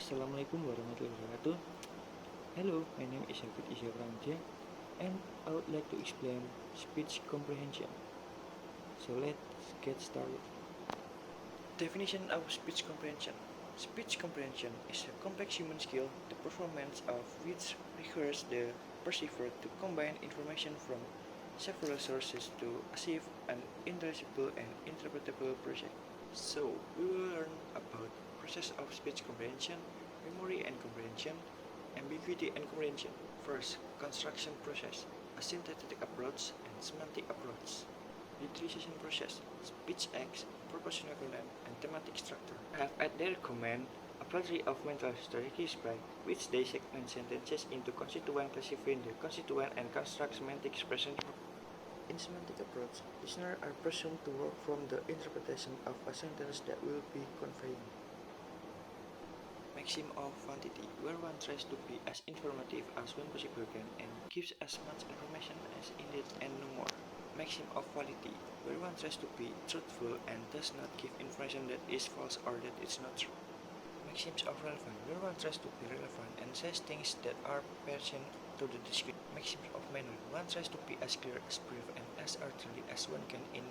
Assalamualaikum warahmatullahi wabarakatuh. Hello, my name is Yafid Isya Pramja, and I would like to explain speech comprehension. So let's get started. Definition of speech comprehension. Speech comprehension is a complex human skill, the performance of which requires the perceiver to combine information from several sources to achieve an intelligible and interpretable project. So, we will learn about process of speech comprehension, memory and comprehension, ambiguity and comprehension. First, construction process, a syntactic approach and semantic approach. Utilization process, speech acts, propositional content, and thematic structure have at their command a plethora of mental strategies by which they segment sentences into constituent, classifying the constituent, and construct semantic expression. In semantic approach, listeners are presumed to work from the interpretation of a sentence that will be conveying. Maxim of quantity, where one tries to be as informative as one possibly can and gives as much information as needed and no more. Maxim of quality, where one tries to be truthful and does not give information that is false or that is not true. Maxims of relevance, where one tries to be relevant and says things that are pertinent to the discussion. Maxims of manner, one tries to be as clear, as brief, and as artfully as one can in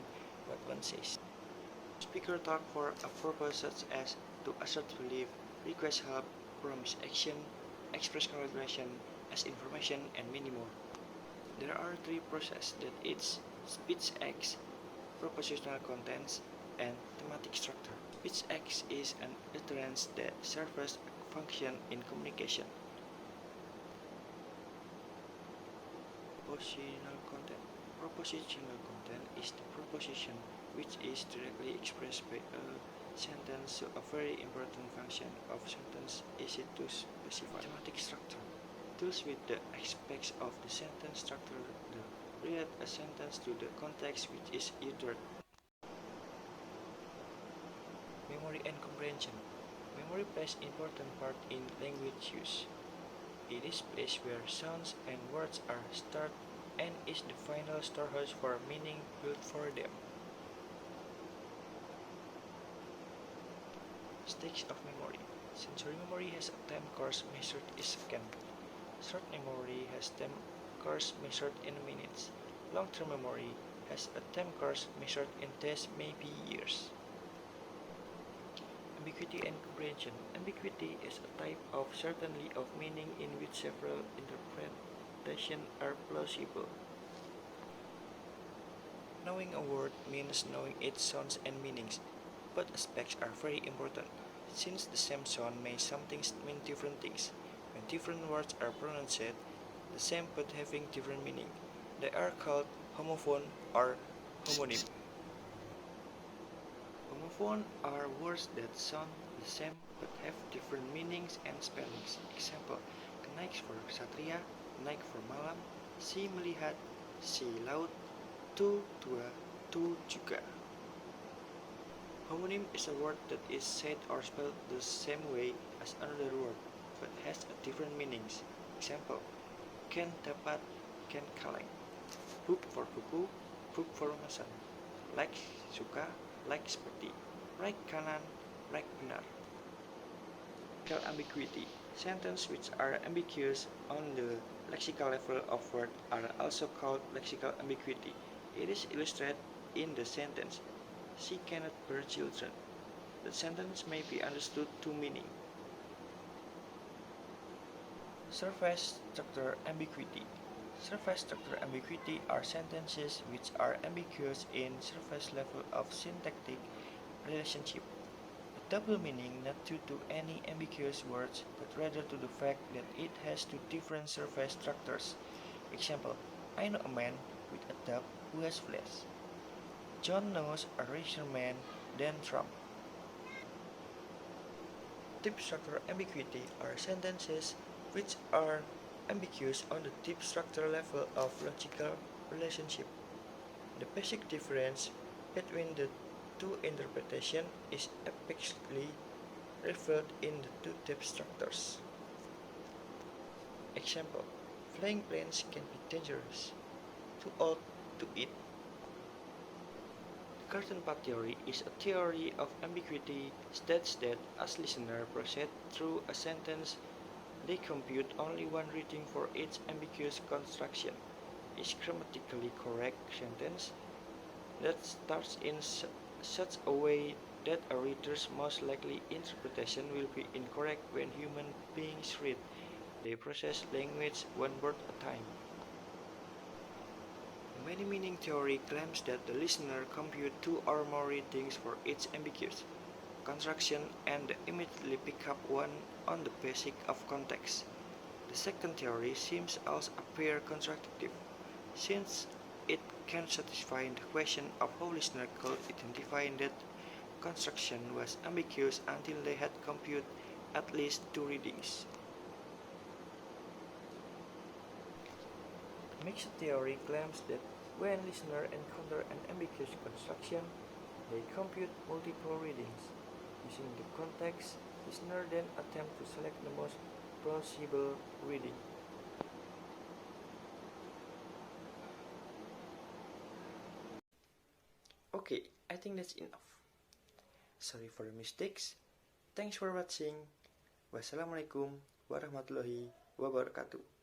what one says. Speaker talk for a purpose such as to assert belief, request help, promise action, express congratulation, as information, and many more. There are three processes that is speech acts, propositional contents, and thematic structure. Speech acts is an utterance that serves a function in communication. Propositional content is the proposition which is directly expressed by a sentence, so a very important function of sentence is it to specify. Thematic structure deals with the aspects of the sentence structure that relate a sentence to the context which is uttered. Memory and comprehension. Memory plays an important part in language use. It is a place where sounds and words are stored and is the final storehouse for meaning built for them. Stakes of memory. Sensory memory has a time course measured in seconds. Short memory has time course measured in minutes. Long-term memory has a time course measured in days, maybe years. Ambiguity and comprehension. Ambiguity is a type of certainty of meaning in which several interpretations are plausible. Knowing a word means knowing its sounds and meanings. Both aspects are very important, since the same sound may sometimes mean different things. When different words are pronounced the same but having different meaning, they are called homophone or homonym. Homophone are words that sound the same but have different meanings and spellings. Example, kenaik for Satria, naik for malam, si melihat, si laut, tu tua, tu juga. Homonym is a word that is said or spelled the same way as another word but has a different meanings. Example, ken dapat, ken kaleng. Book for buku, book for memesan. Like suka, like seperti. Right kanan, right benar. Lexical ambiguity. Sentences which are ambiguous on the lexical level of word are also called lexical ambiguity. It is illustrated in the sentence, she cannot bear children. The sentence may be understood two meaning. Surface structure ambiguity. Surface structure ambiguity are sentences which are ambiguous in surface level of syntactic relationship. A double meaning not due to any ambiguous words, but rather to the fact that it has two different surface structures. Example, I know a man with a dog who has flesh. John knows a richer man than Trump. Type structure ambiguity are sentences which are ambiguous on the type structure level of logical relationship. The basic difference between the two interpretations is explicitly revealed in the two type structures. Example, flying planes can be dangerous, too old to eat. Curtain path theory is a theory of ambiguity states that as listeners proceed through a sentence, they compute only one reading for each ambiguous construction. A grammatically correct sentence that starts in such a way that a reader's most likely interpretation will be incorrect when human beings read. They process language one word at a time. Many meaning theory claims that the listener compute two or more readings for each ambiguous construction and immediately pick up one on the basis of context. The second theory seems also appear constructive, since it can satisfy the question of how listeners could identify that construction was ambiguous until they had computed at least two readings. Mixed theory claims that when listeners encounter an ambiguous construction, they compute multiple readings. Using the context, listeners then attempt to select the most plausible reading. Okay, I think that's enough. Sorry for the mistakes. Thanks for watching. Wassalamualaikum warahmatullahi wabarakatuh.